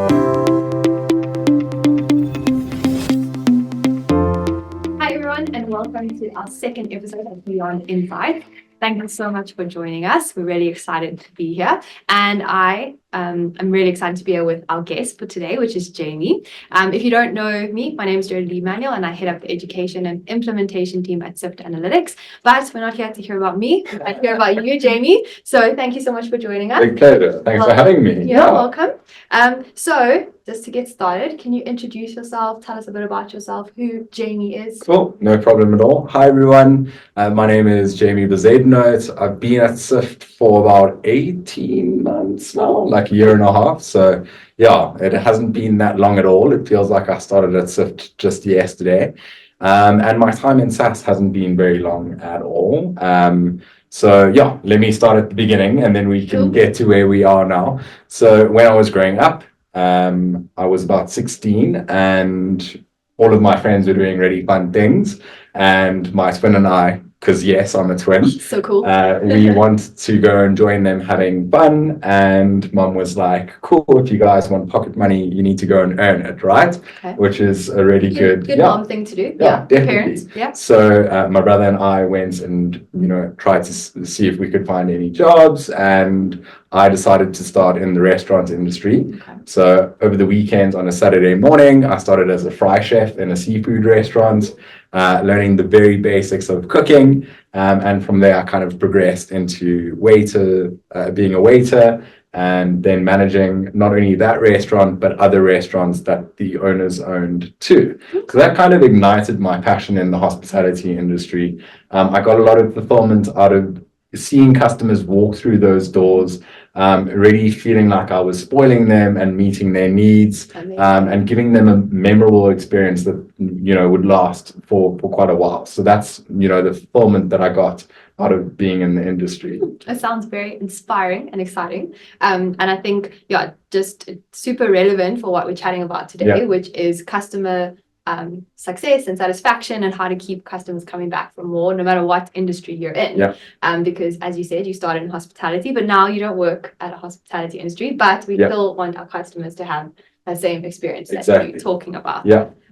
Hi, everyone, and welcome to our second episode of Beyond Insight. Thank you so much for joining us. We're really excited to be here. And I'm really excited to be here with our guest for today, which is Jamie. If you don't know me, my name is Jodie Manuel, and I head up the education and implementation team at Sift Analytics. But we're not here to hear about me, we're here to hear about you, Jamie. So thank you so much for joining us. Big pleasure. Thanks for having me. Yeah, welcome. So just to get started, can you introduce yourself? Tell us a bit about yourself, who Jamie is. Cool, no problem at all. Hi, everyone. My name is Jamie Bezuidenhout. I've been at Sift for about 18 months now, like a year and a half. So yeah, it hasn't been that long at all. It feels like I started at Sift just yesterday. And my time in SaaS hasn't been very long at all. So yeah, let me start at the beginning and then we can get to where we are now. So when I was growing up, I was about 16 and all of my friends were doing really fun things. And my twin and I, because yes, I'm a twin. So cool. We wanted to go and join them having fun. And mum was like, cool, if you guys want pocket money, you need to go and earn it, right? Okay. Which is a really good mom thing to do. Yeah, definitely. Parents. Yeah. So my brother and I went and, tried to see if we could find any jobs. And I decided to start in the restaurant industry. Okay. So over the weekends on a Saturday morning, I started as a fry chef in a seafood restaurant, learning the very basics of cooking. And from there, I kind of progressed into being a waiter, and then managing not only that restaurant, but other restaurants that the owners owned too. So that kind of ignited my passion in the hospitality industry. I got a lot of fulfillment out of seeing customers walk through those doors, really feeling like I was spoiling them and meeting their needs, and giving them a memorable experience that, would last for quite a while. So that's, the fulfillment that I got out of being in the industry. It sounds very inspiring and exciting. And I think, just super relevant for what we're chatting about today, which is customer success and satisfaction and how to keep customers coming back for more, no matter what industry you're in. Because as you said, you started in hospitality, but now you don't work at a hospitality industry, but we still want our customers to have the same experience that you're talking about.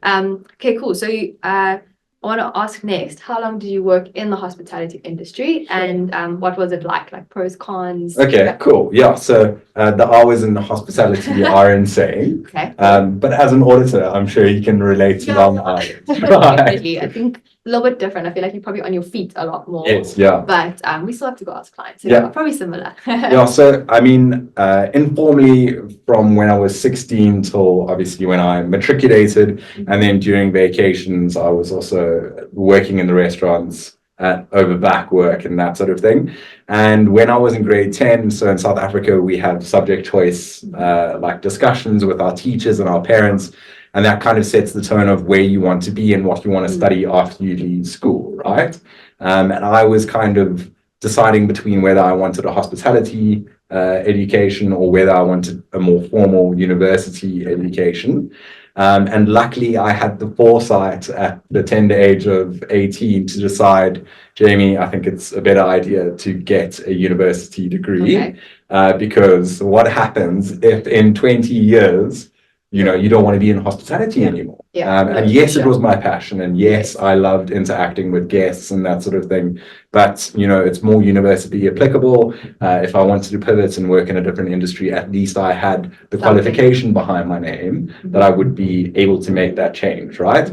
Okay, cool. So I want to ask next, how long did you work in the hospitality industry, and what was it like pros, cons? Okay, cool. Yeah, so the hours in the hospitality are insane. Okay. But as an auditor, I'm sure you can relate to long hours. Definitely. I think a little bit different. I feel like you're probably on your feet a lot more. Yes, yeah. But we still have to go ask clients. So probably similar. Yeah, so I mean, informally from when I was 16 till obviously when I matriculated, and then during vacations, I was also working in the restaurants over back work and that sort of thing. And when I was in grade 10, so in South Africa, we have subject choice like discussions with our teachers and our parents. And that kind of sets the tone of where you want to be and what you want to study after you leave school, right? And I was kind of deciding between whether I wanted a hospitality education or whether I wanted a more formal university education. And luckily, I had the foresight at the tender age of 18 to decide, Jamie, I think it's a better idea to get a university degree. Because what happens if in 20 years, you don't want to be in hospitality anymore. And yes, it was my passion. And yes, I loved interacting with guests and that sort of thing. But, it's more university applicable. If I wanted to pivot and work in a different industry, at least I had the qualification behind my name that I would be able to make that change, right?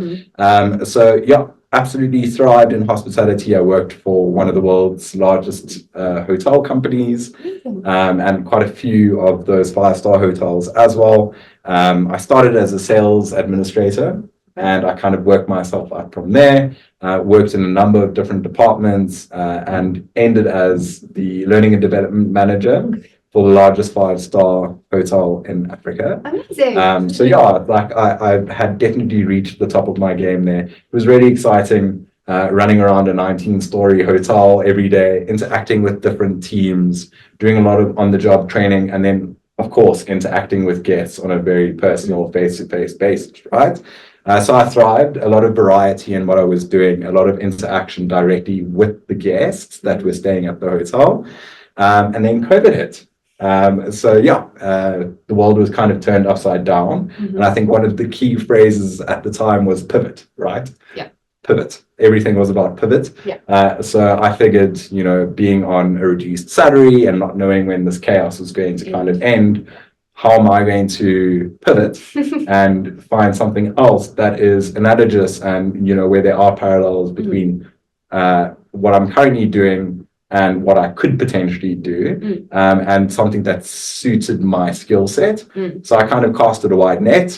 So, yeah, absolutely thrived in hospitality. I worked for one of the world's largest hotel companies, and quite a few of those 5-star hotels as well. I started as a sales administrator and I kind of worked myself up from there, worked in a number of different departments, and ended as the learning and development manager for the largest 5-star hotel in Africa. Amazing. So yeah, like I had definitely reached the top of my game there. It was really exciting, running around a 19-story hotel every day, interacting with different teams, doing a lot of on-the-job training, and then of course, interacting with guests on a very personal face-to-face basis, right? So I thrived, a lot of variety in what I was doing, a lot of interaction directly with the guests that were staying at the hotel. And then COVID hit. The world was kind of turned upside down. Mhm. And I think one of the key phrases at the time was pivot, right? Yeah. Pivot. Everything was about pivot. Yeah. So I figured, being on a reduced salary and not knowing when this chaos was going to kind of end, how am I going to pivot and find something else that is analogous and, where there are parallels between what I'm currently doing and what I could potentially do, and something that suited my skill set. So I kind of casted a wide net,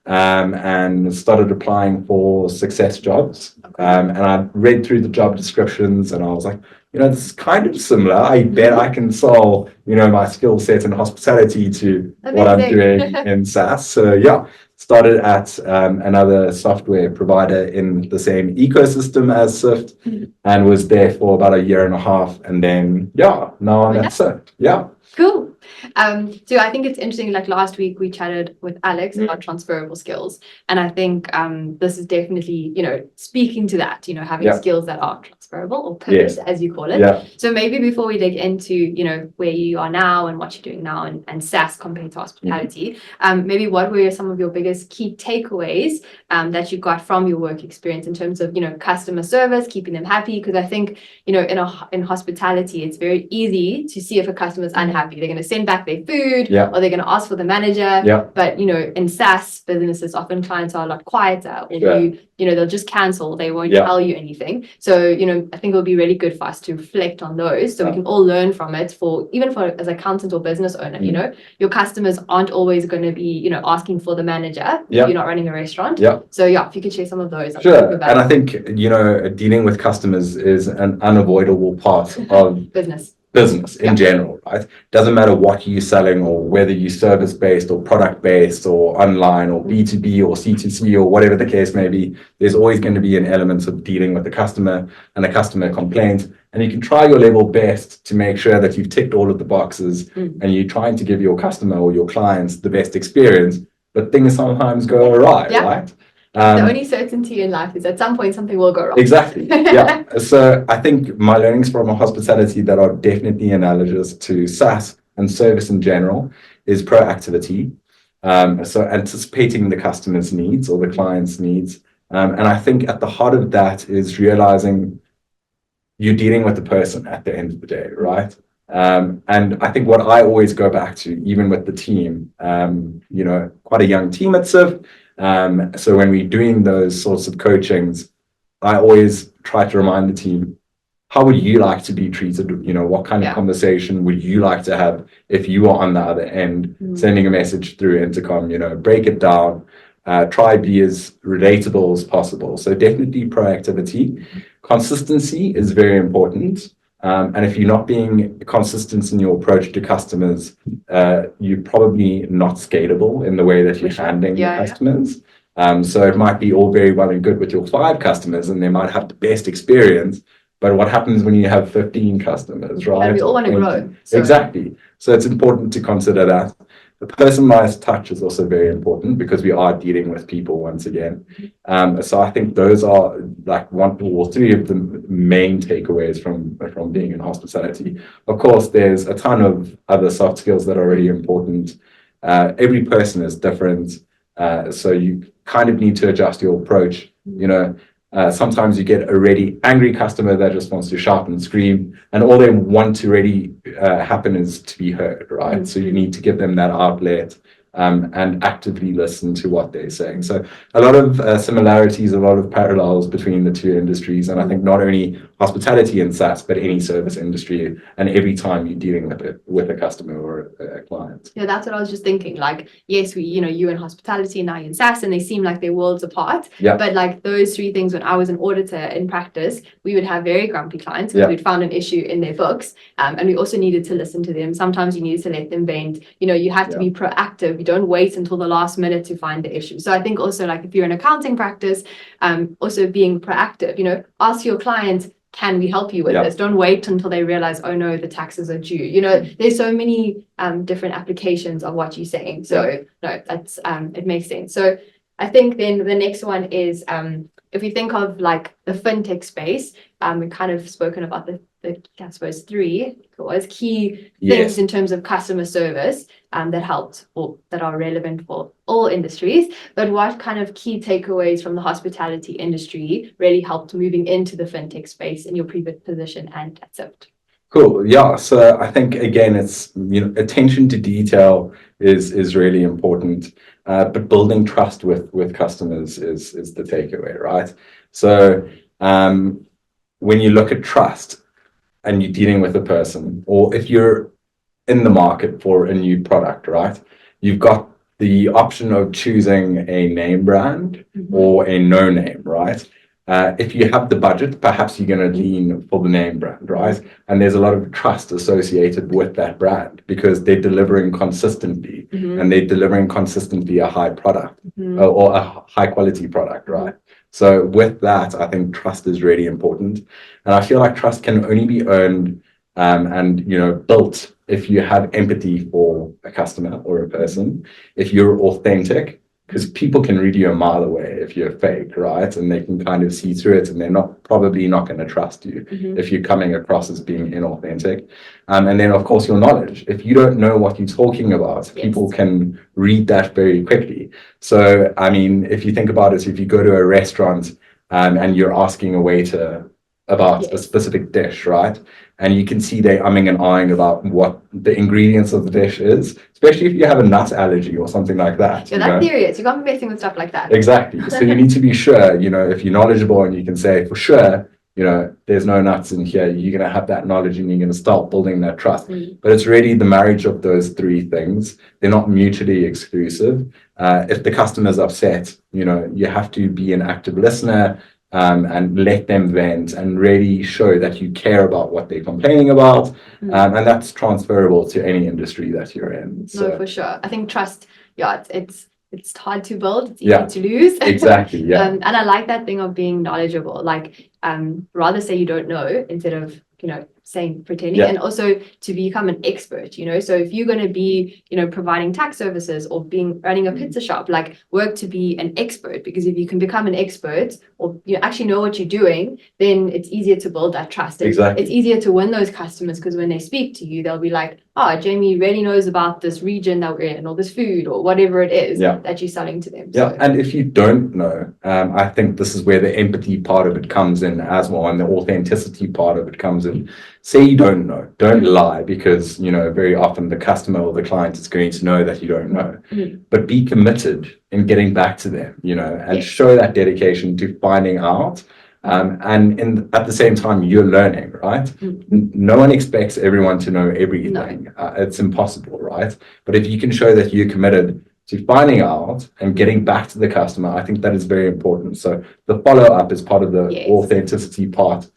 and started applying for success jobs. And I read through the job descriptions and I was like, this is kind of similar. I bet I can sell, my skill set in hospitality to what I'm doing in SaaS. So started at another software provider in the same ecosystem as Sift, and was there for about a year and a half. And then, now I'm at Sift. Yeah. Cool. So I think it's interesting, like last week we chatted with Alex about transferable skills. And I think this is definitely, speaking to that, having skills that are transferable or pivot, as you call it. Yeah. So maybe before we dig into, where you are now and what you're doing now and SaaS compared to hospitality, maybe what were some of your biggest key takeaways that you got from your work experience in terms of, customer service, keeping them happy? Because I think, in hospitality, it's very easy to see if a customer is unhappy. They're going to send back their food, or they're going to ask for the manager. But in SaaS businesses, often clients are a lot quieter, or they'll just cancel. They won't tell you anything. So I think it'll be really good for us to reflect on those, so we can all learn from it. Even for as accountant or business owner, your customers aren't always going to be asking for the manager if you're not running a restaurant. So if you could share some of those. Sure. And I think dealing with customers is an unavoidable part of business in general, right? Doesn't matter what you're selling or whether you're service based or product based or online or B2B or C2C or whatever the case may be. There's always going to be an element of dealing with the customer and a customer complaint, and you can try your level best to make sure that you've ticked all of the boxes and you're trying to give your customer or your clients the best experience, but things sometimes go awry, right? The only certainty in life is at some point something will go wrong. Exactly. Yeah. So I think my learnings from hospitality that are definitely analogous to SaaS and service in general is proactivity. So anticipating the customer's needs or the client's needs. And I think at the heart of that is realizing you're dealing with the person at the end of the day, right? And I think what I always go back to, even with the team, quite a young team at Sift. So when we're doing those sorts of coachings, I always try to remind the team, how would you like to be treated? What kind of conversation would you like to have if you are on the other end, sending a message through intercom? Break it down, try be as relatable as possible. So definitely proactivity. Consistency is very important. And if you're not being consistent in your approach to customers, you're probably not scalable in the way that you're handling the customers. So it might be all very well and good with your 5 customers, and they might have the best experience. But what happens when you have 15 customers, right? And we all want to grow. Exactly. So it's important to consider that. The personalized touch is also very important because we are dealing with people once again. So I think those are like 1 or 3 of the main takeaways from being in hospitality. Of course, there's a ton of other soft skills that are really important. Every person is different. So you kind of need to adjust your approach. Sometimes you get a really angry customer that just wants to shout and scream, and all they want to really happen is to be heard, right? So you need to give them that outlet, and actively listen to what they're saying. So a lot of similarities, a lot of parallels between the 2 industries. And I think not only hospitality and SaaS, but any service industry, and every time you're dealing with a customer or a client. Yeah, that's what I was just thinking. Like, yes, you in hospitality, now you're in SaaS, and they seem like they're worlds apart. But like those 3 things, when I was an auditor in practice, we would have very grumpy clients because we'd found an issue in their books. And we also needed to listen to them. Sometimes you needed to let them vent. You have to be proactive. You don't wait until the last minute to find the issue. So I think also, like, if you're in accounting practice, also being proactive, ask your client, can we help you with this? Don't wait until they realize, oh no, the taxes are due. There's so many different applications of what you're saying. So no, that's it makes sense. So I think then the next one is if we think of like the fintech space, we've kind of spoken about I suppose, three key Yes. things in terms of customer service that helped or that are relevant for all industries. But what kind of key takeaways from the hospitality industry really helped moving into the fintech space in your previous position and at Zift? Cool. Yeah. So I think again, it's attention to detail is really important, but building trust with customers is the takeaway, right? So when you look at trust and you're dealing with a person, or if you're in the market for a new product, right? You've got the option of choosing a name brand or a no name, right? If you have the budget, perhaps you're going to lean for the name brand, right? And there's a lot of trust associated with that brand because they're delivering consistently and they're delivering consistently a high product or a high quality product, right? So with that, I think trust is really important. And I feel like trust can only be earned and built if you have empathy for a customer or a person, if you're authentic, because people can read you a mile away if you're fake, right? And they can kind of see through it, and they're probably not going to trust you if you're coming across as being inauthentic. And then, of course, your knowledge. If you don't know what you're talking about, people can read that very quickly. So, I mean, if you think about it, if you go to a restaurant and you're asking a waiter about a specific dish, right? And you can see they're umming and ahhing about what the ingredients of the dish is, especially if you have a nut allergy or something like that. Yeah, that's serious. You can't be messing with stuff like that. Exactly. So you need to be sure, if you're knowledgeable and you can say for sure, there's no nuts in here, you're going to have that knowledge and you're going to start building that trust. But it's really the marriage of those three things. They're not mutually exclusive. If the customer's upset, you have to be an active listener. And let them vent and really show that you care about what they're complaining about. And that's transferable to any industry that you're in. So. No, for sure. I think trust, it's hard to build, it's easy to lose. Exactly. Yeah. And I like that thing of being knowledgeable. Like rather say you don't know instead of saying pretending, and also to become an expert, so if you're going to be providing tax services or running a pizza shop, like work to be an expert, because if you can become an expert or you actually know what you're doing, then it's easier to build that trust. Exactly. It's easier to win those customers because when they speak to you, they'll be like, oh, Jamie really knows about this region that we're in or this food or whatever it is that you're selling to them. Yeah. And if you don't know, I think this is where the empathy part of it comes in as well, and the authenticity part of it comes in. Say you don't know, don't lie, because very often the customer or the client is going to know that you don't know. But be committed in getting back to them, and show that dedication to finding out. And at the same time, you're learning, right? No one expects everyone to know everything. It's impossible, right? But if you can show that you're committed to finding out and getting back to the customer, I think that is very important. So the follow-up is part of the authenticity part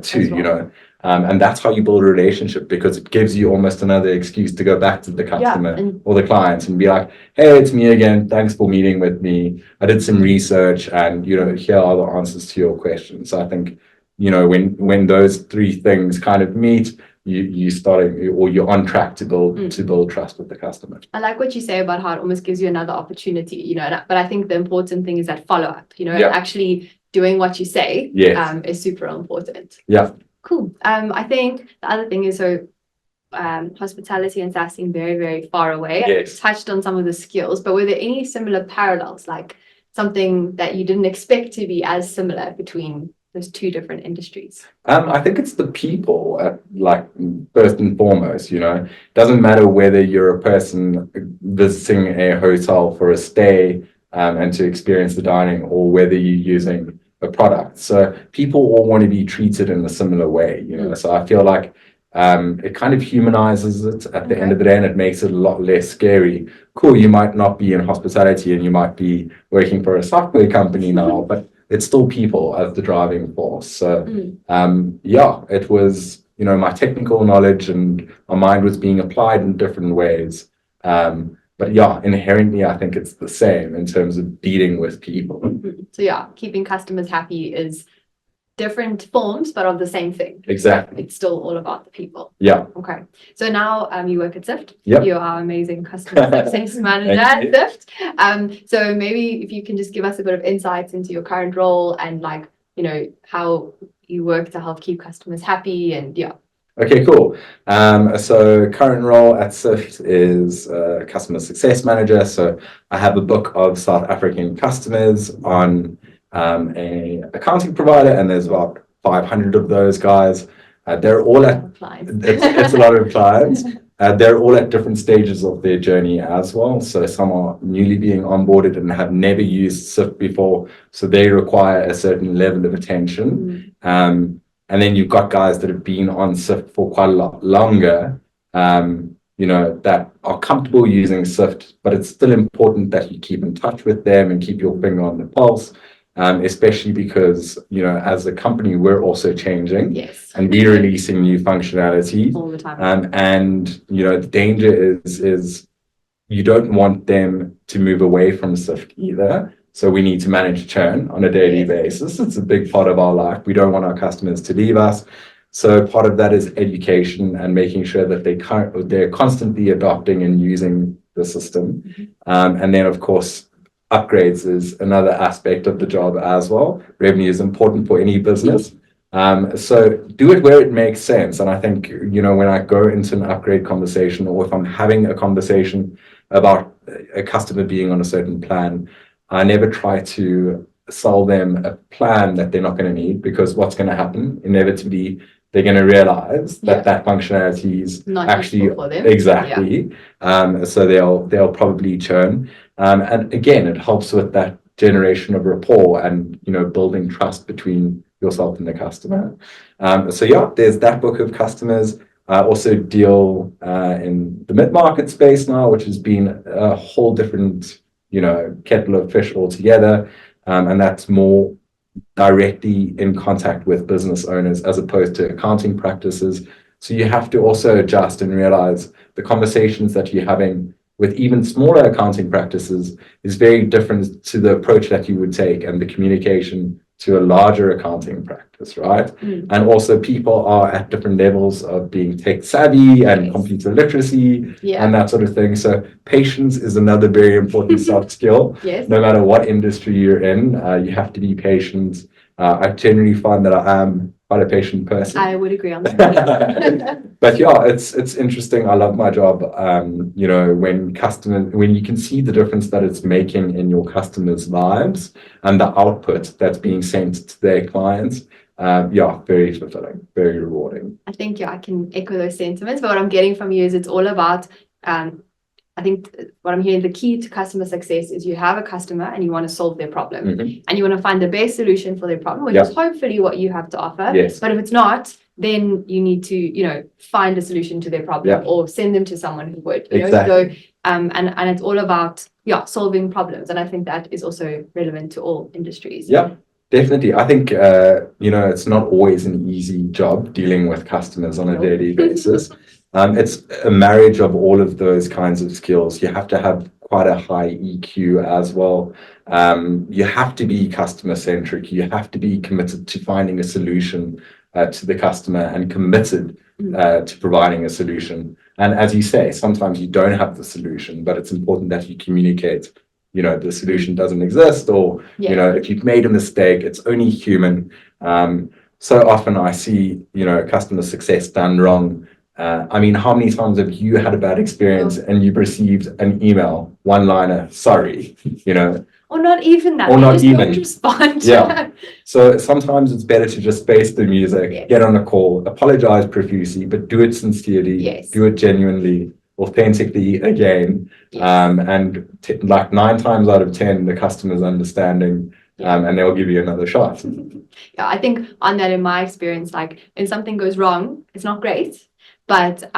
too, and that's how you build a relationship, because it gives you almost another excuse to go back to the customer or the client and be like, hey, it's me again. Thanks for meeting with me. I did some research and, here are the answers to your questions. So I think, when those three things kind of meet, you're on track to build trust with the customer. I like what you say about how it almost gives you another opportunity, but I think the important thing is that follow-up, actually doing what you say is super important. Yeah. Cool. I think the other thing is hospitality and SaaS seem very, very far away. Yes. I touched on some of the skills, but were there any similar parallels, like something that you didn't expect to be as similar between those two different industries? I think it's the people, first and foremost, doesn't matter whether you're a person visiting a hotel for a stay and to experience the dining, or whether you're using a product. So people all want to be treated in a similar way, so I feel like it kind of humanizes it at the end of the day, and it makes it a lot less scary. Cool, you might not be in hospitality and you might be working for a software company now, but it's still people as the driving force. So it was, my technical knowledge and my mind was being applied in different ways. But inherently, I think it's the same in terms of dealing with people. So keeping customers happy is different forms, but of the same thing. Exactly. It's still all about the people. Yeah. Okay. So now you work at Zift. Yep. You're our amazing customer success manager at Zift. So maybe if you can just give us a bit of insights into your current role and how you work to help keep customers happy and yeah. Okay, cool. So current role at Sift is customer success manager. So I have a book of South African customers on a accounting provider, and there's about 500 of those guys. They're all at it's a lot of clients. They're all at different stages of their journey as well. So some are newly being onboarded and have never used Sift before, so they require a certain level of attention. And then you've got guys that have been on Sift for quite a lot longer, that are comfortable using Sift, but it's still important that you keep in touch with them and keep your finger on the pulse, especially because, as a company, we're also changing and we're releasing new functionality all the time. And, the danger is you don't want them to move away from Sift either. So we need to manage churn on a daily basis. It's a big part of our life. We don't want our customers to leave us. So part of that is education and making sure that they're constantly adopting and using the system. And then, of course, upgrades is another aspect of the job as well. Revenue is important for any business. So do it where it makes sense. And I think, when I go into an upgrade conversation, or if I'm having a conversation about a customer being on a certain plan, I never try to sell them a plan that they're not going to need, because what's going to happen inevitably, they're going to realize that functionality is not actually for them. Exactly. So they'll probably churn. And again, it helps with that generation of rapport and building trust between yourself and the customer. So there's that book of customers. I also deal in the mid-market space now, which has been a whole different kettle of fish altogether, and that's more directly in contact with business owners as opposed to accounting practices. So you have to also adjust and realize the conversations that you're having with even smaller accounting practices is very different to the approach that you would take and the communication to a larger accounting practice, right? And also people are at different levels of being tech savvy and computer literacy and that sort of thing. So patience is another very important soft skill. No matter what industry you're in, you have to be patient. I generally find that I am quite a patient person. I would agree on that. But it's interesting. I love my job. When you can see the difference that it's making in your customers' lives and the output that's being sent to their clients, very fulfilling, very rewarding. I think I can echo those sentiments. But what I'm getting from you is it's all about I think what I'm hearing, the key to customer success is you have a customer and you want to solve their problem, and you want to find the best solution for their problem, which is hopefully what you have to offer. But if it's not, then you need to, find a solution to their problem or send them to someone who would, So, and it's all about, solving problems. And I think that is also relevant to all industries. Yeah, definitely. I think, it's not always an easy job dealing with customers on a daily basis. It's a marriage of all of those kinds of skills. You have to have quite a high EQ as well. You have to be customer centric. You have to be committed to finding a solution to the customer and committed to providing a solution. And as you say, sometimes you don't have the solution, but it's important that you communicate, the solution doesn't exist, or, if you've made a mistake, it's only human. So often I see, customer success done wrong. How many times have you had a bad experience and you've received an email, one-liner, sorry, Or not even that. Or not just even. Don't respond. So sometimes it's better to just face the music, get on a call, apologize profusely, but do it sincerely, do it genuinely, authentically again. And like 9 times out of 10, the customer's understanding, and they'll give you another shot. I think on that, in my experience, like if something goes wrong, it's not great, but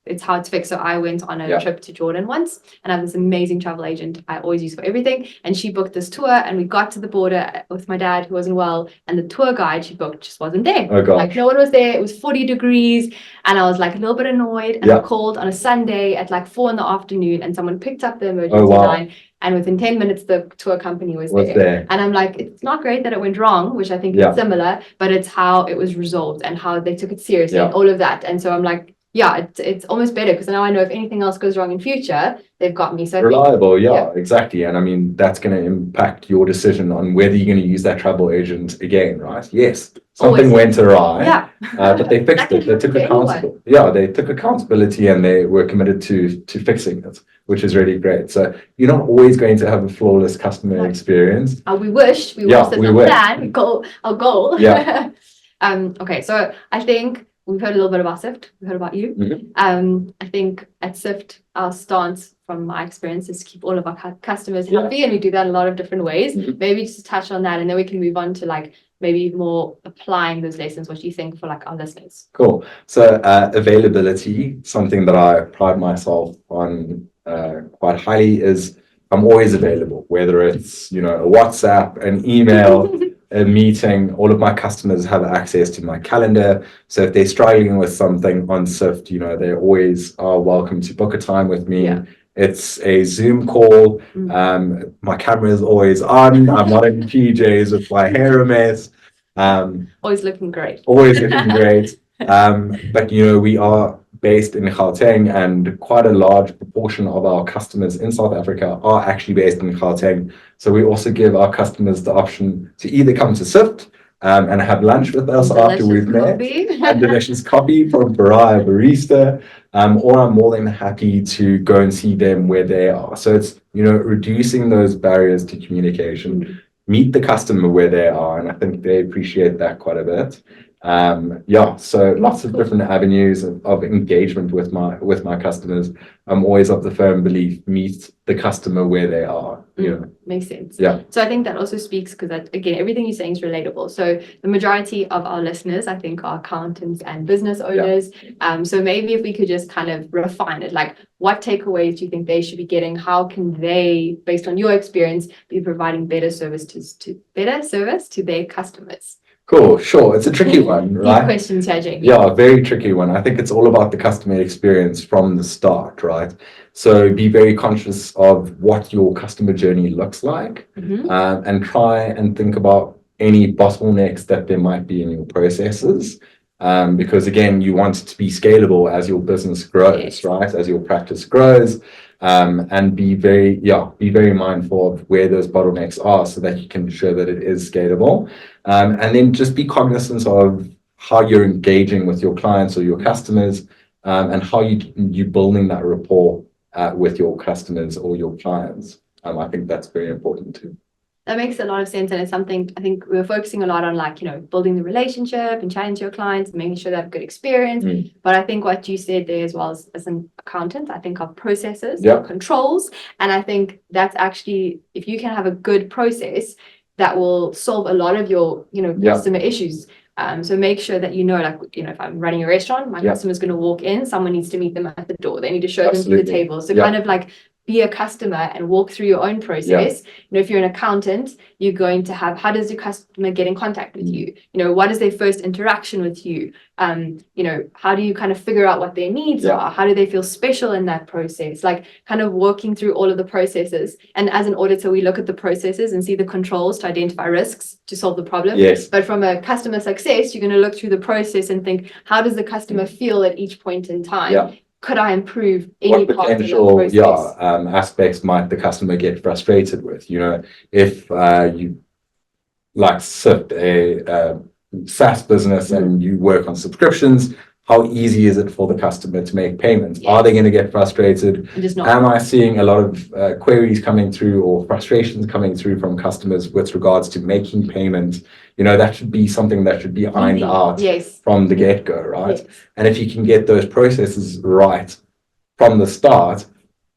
it's hard to fix. So I went on a trip to Jordan once, and I have this amazing travel agent I always use for everything. And she booked this tour, and we got to the border with my dad, who wasn't well, and the tour guide she booked just wasn't there. Oh, gosh. Like no one was there. It was 40 degrees, and I was like a little bit annoyed. And I called on a Sunday at like 4 PM, and someone picked up the emergency line. And within 10 minutes, the tour company was there. And I'm like, it's not great that it went wrong, which I think is similar, but it's how it was resolved and how they took it seriously and all of that. And so I'm like, it's almost better because now I know if anything else goes wrong in future, they've got me. So reliable, exactly. And that's going to impact your decision on whether you're going to use that travel agent again, right? Yes, something went awry. Yeah. But they fixed it. They took accountability. Yeah, they took accountability and they were committed to fixing it, which is really great. So you're not always going to have a flawless customer experience. We wish. We wish that's our plan. Our goal. Yeah. Okay, so I think we've heard a little bit about Sift. We've heard about you. I think at Sift, our stance from my experience is to keep all of our customers happy, and we do that in a lot of different ways. Maybe just touch on that, and then we can move on to like maybe more applying those lessons. What do you think for like our listeners? Cool. So availability, something that I pride myself on quite highly, is I'm always available, whether it's, you know, a WhatsApp, an email, a meeting. All of my customers have access to my calendar. So if they're struggling with something on Sift, you know, they always are welcome to book a time with me. Yeah. It's a Zoom call. My camera is always on. I'm not in PJs with my hair a mess. Always looking great. Always looking great. But, you know, we are based in Gauteng, and quite a large proportion of our customers in South Africa are actually based in Gauteng. So we also give our customers the option to either come to Sift and have lunch with us after we've met, a delicious coffee from Baraya Barista, or I'm more than happy to go and see them where they are. So it's, you know, reducing those barriers to communication, meet the customer where they are, and I think they appreciate that quite a bit. So lots of different avenues of engagement with my customers. I'm always of the firm belief, meet the customer where they are. You know. Makes sense. Yeah. So I think that also speaks, because again, everything you're saying is relatable. So the majority of our listeners, I think, are accountants and business owners. So maybe if we could just kind of refine it, like what takeaways do you think they should be getting? How can they, based on your experience, be providing better service to their customers? Cool, sure. It's a tricky one, right? Deep questions here, Jamie. Yeah, very tricky one. I think it's all about the customer experience from the start, right? So be very conscious of what your customer journey looks like, and try and think about any bottlenecks that there might be in your processes. Because again, you want it to be scalable as your business grows, right? As your practice grows. And be very mindful of where those bottlenecks are so that you can ensure that it is scalable. And then just be cognizant of how you're engaging with your clients or your customers, and how you building that rapport with your customers or your clients. I think that's very important too. That makes a lot of sense, and it's something I think we're focusing a lot on, like, you know, building the relationship and chatting to your clients and making sure they have a good experience. But I think what you said there as well, as an accountant, I think of processes, controls, and I think that's actually, if you can have a good process, that will solve a lot of your, you know, customer issues. So make sure that, you know, like, you know, if I'm running a restaurant, my customer's going to walk in, someone needs to meet them at the door. They need to show them to the table. So kind of like be a customer and walk through your own process. You know, if you're an accountant, you're going to have, how does your customer get in contact with you? You know, what is their first interaction with you? You know, how do you kind of figure out what their needs are? How do they feel special in that process? Like kind of working through all of the processes. And as an auditor, we look at the processes and see the controls to identify risks to solve the problem. But from a customer success, you're going to look through the process and think, how does the customer feel at each point in time? Could I improve any part of the process? Aspects might the customer get frustrated with? You know, if you like Sift, a SaaS business, and you work on subscriptions, how easy is it for the customer to make payments? Are they going to get frustrated? Am I seeing a lot of queries coming through or frustrations coming through from customers with regards to making payments? You know, that should be something that should be ironed out from the get-go, right? And if you can get those processes right from the start,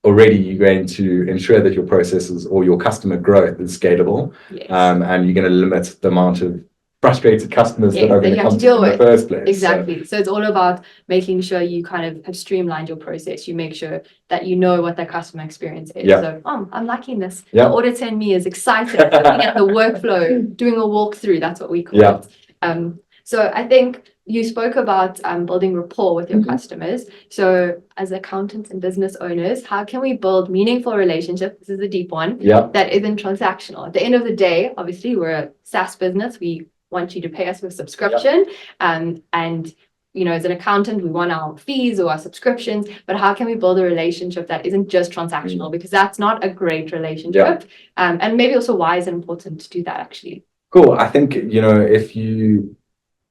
already you're going to ensure that your processes or your customer growth is scalable, and you're going to limit the amount of frustrated customers that are going to come to in the first place. Exactly. So it's all about making sure you kind of have streamlined your process. You make sure that you know what their customer experience is. So I'm liking this. The auditor in me is excited looking at the workflow, doing a walkthrough. That's what we call it. So I think you spoke about building rapport with your customers. So as accountants and business owners, how can we build meaningful relationships? This is a deep one. That isn't transactional. At the end of the day, obviously, we're a SaaS business. We want you to pay us with subscription. And, you know, as an accountant, we want our fees or our subscriptions, but how can we build a relationship that isn't just transactional? Because that's not a great relationship. And maybe also, why is it important to do that actually? Cool. I think, you know, if you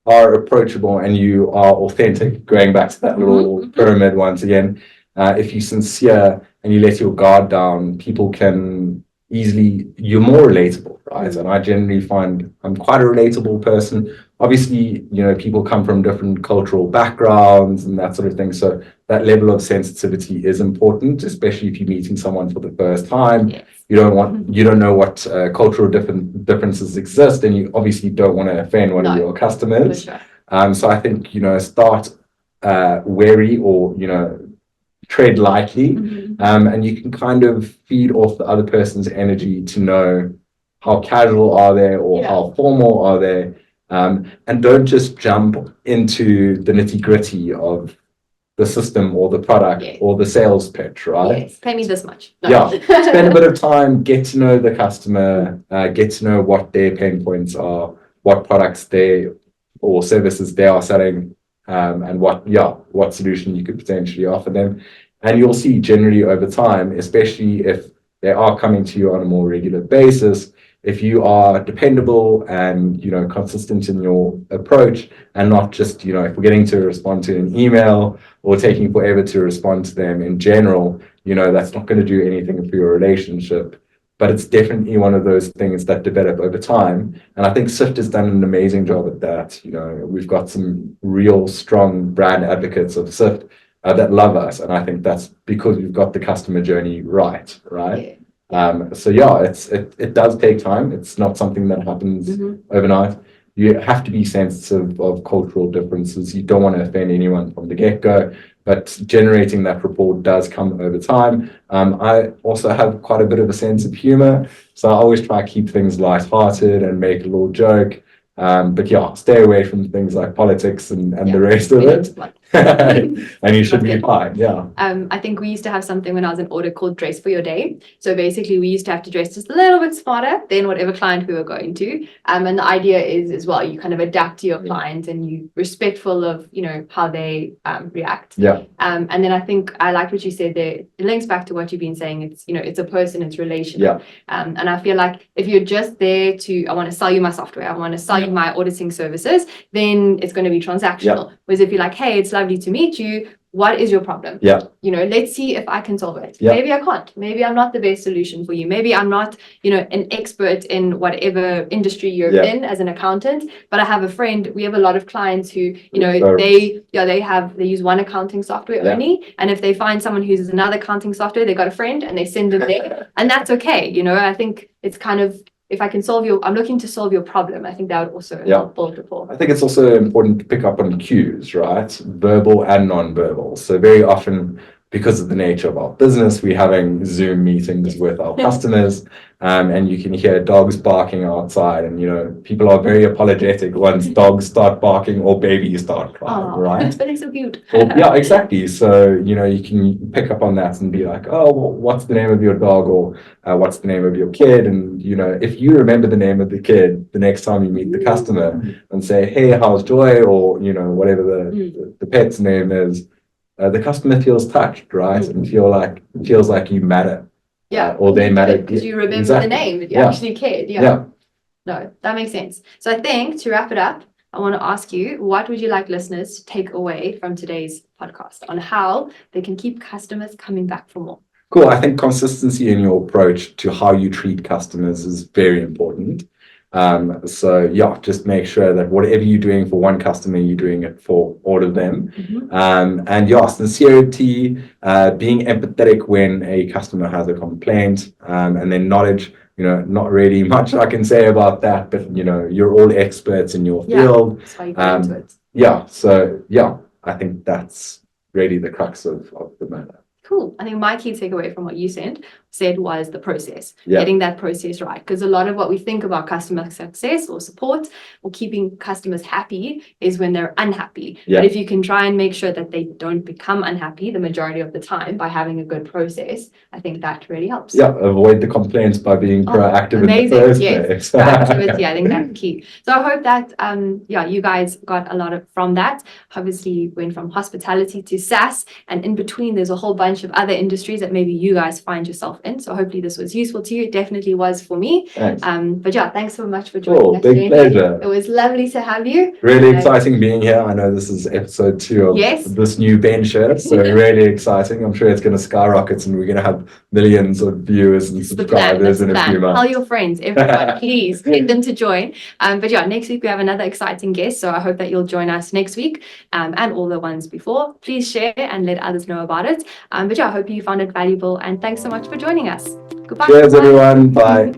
are approachable and you are authentic, going back to that little pyramid once again, if you're sincere and you let your guard down, people can easily, you're more relatable, right? And I generally find I'm quite a relatable person. Obviously, people come from different cultural backgrounds and that sort of thing. So that level of sensitivity is important, especially if you're meeting someone for the first time. Yes. You don't know what cultural differences exist, and you obviously don't want to offend one of your customers. For sure. So I think, start wary or, tread lightly, and you can kind of feed off the other person's energy to know how casual are they or how formal are they, and don't just jump into the nitty gritty of the system or the product or the sales pitch, right? Yes, pay me this much. Yeah, spend a bit of time, get to know the customer, get to know what their pain points are, what products they or services they are selling, and what solution you could potentially offer them. And you'll see generally over time, especially if they are coming to you on a more regular basis, if you are dependable and consistent in your approach and not just forgetting to respond to an email or taking forever to respond to them in general, that's not going to do anything for your relationship. But it's definitely one of those things that develop over time. And I think Sift has done an amazing job at that. We've got some real strong brand advocates of Sift that love us. And I think that's because we've got the customer journey right? So it does take time. It's not something that happens overnight. You have to be sensitive of cultural differences. You don't want to offend anyone from the get-go, but generating that rapport does come over time. I also have quite a bit of a sense of humor, so I always try to keep things lighthearted and make a little joke. But stay away from things like politics and the rest of it. And you should be fine. I think we used to have something when I was in audit called Dress for Your Day. So basically we used to have to dress just a little bit smarter than whatever client we were going to. And the idea is as well, you kind of adapt to your client and you respectful of, how they react. And then I think I like what you said there. It links back to what you've been saying. It's, it's a person, it's relational. And I feel like if you're just there I want to sell you my software, I want to sell you my auditing services, then it's going to be transactional. Whereas if you're like, hey, it's lovely to meet you, what is your problem? Let's see if I can solve it. Maybe I can't. Maybe I'm not the best solution for you. Maybe I'm not, an expert in whatever industry you're in as an accountant, but I have a friend. We have a lot of clients who, they use one accounting software only. And if they find someone who uses another accounting software, they got a friend and they send them there. And that's okay. I think it's kind of, if I can I'm looking to solve your problem. I think that would also help build rapport. I think it's also important to pick up on cues, right? Verbal and non-verbal. So very often, because of the nature of our business, we're having Zoom meetings with our customers, and you can hear dogs barking outside, and people are very apologetic once dogs start barking or babies start crying, right? But they're so cute. Exactly. So you can pick up on that and be like, oh, well, what's the name of your dog, or what's the name of your kid? And if you remember the name of the kid the next time you meet the customer and say, hey, how's Joy, or whatever the pet's name is. The customer feels touched, right? And feels like you matter. Or they matter. Because you remember the name, that you actually cared. No, that makes sense. So I think to wrap it up, I want to ask you, what would you like listeners to take away from today's podcast on how they can keep customers coming back for more? Cool. I think consistency in your approach to how you treat customers is very important. Just make sure that whatever you're doing for one customer, you're doing it for all of them. Sincerity, being empathetic when a customer has a complaint, and then knowledge, not really much I can say about that, but you're all experts in your field. That's why you got into it. I think that's really the crux of the matter. Cool. I think my key takeaway from what you said was the process, getting that process right. Because a lot of what we think about customer success or support or keeping customers happy is when they're unhappy. But if you can try and make sure that they don't become unhappy the majority of the time by having a good process, I think that really helps. Avoid the complaints by being proactive in the first place. Proactivity, I think that's key. So I hope that you guys got a lot from that. Obviously went from hospitality to SaaS, and in between there's a whole bunch of other industries that maybe you guys find yourself in. So hopefully this was useful to you. It definitely was for me. Thanks. But yeah, thanks so much for joining us. Big Jamie. pleasure. It was lovely to have you. Really exciting being here. I know this is episode 2 of this new venture, so really exciting. I'm sure it's going to skyrocket and we're going to have millions of viewers and subscribers in a few months. Tell your friends, everyone, please get them to join. But yeah, next week we have another exciting guest, so I hope that you'll join us next week and all the ones before. Please share and let others know about it. But yeah, I hope you found it valuable and thanks so much for joining us. Goodbye. Cheers, everyone. Bye.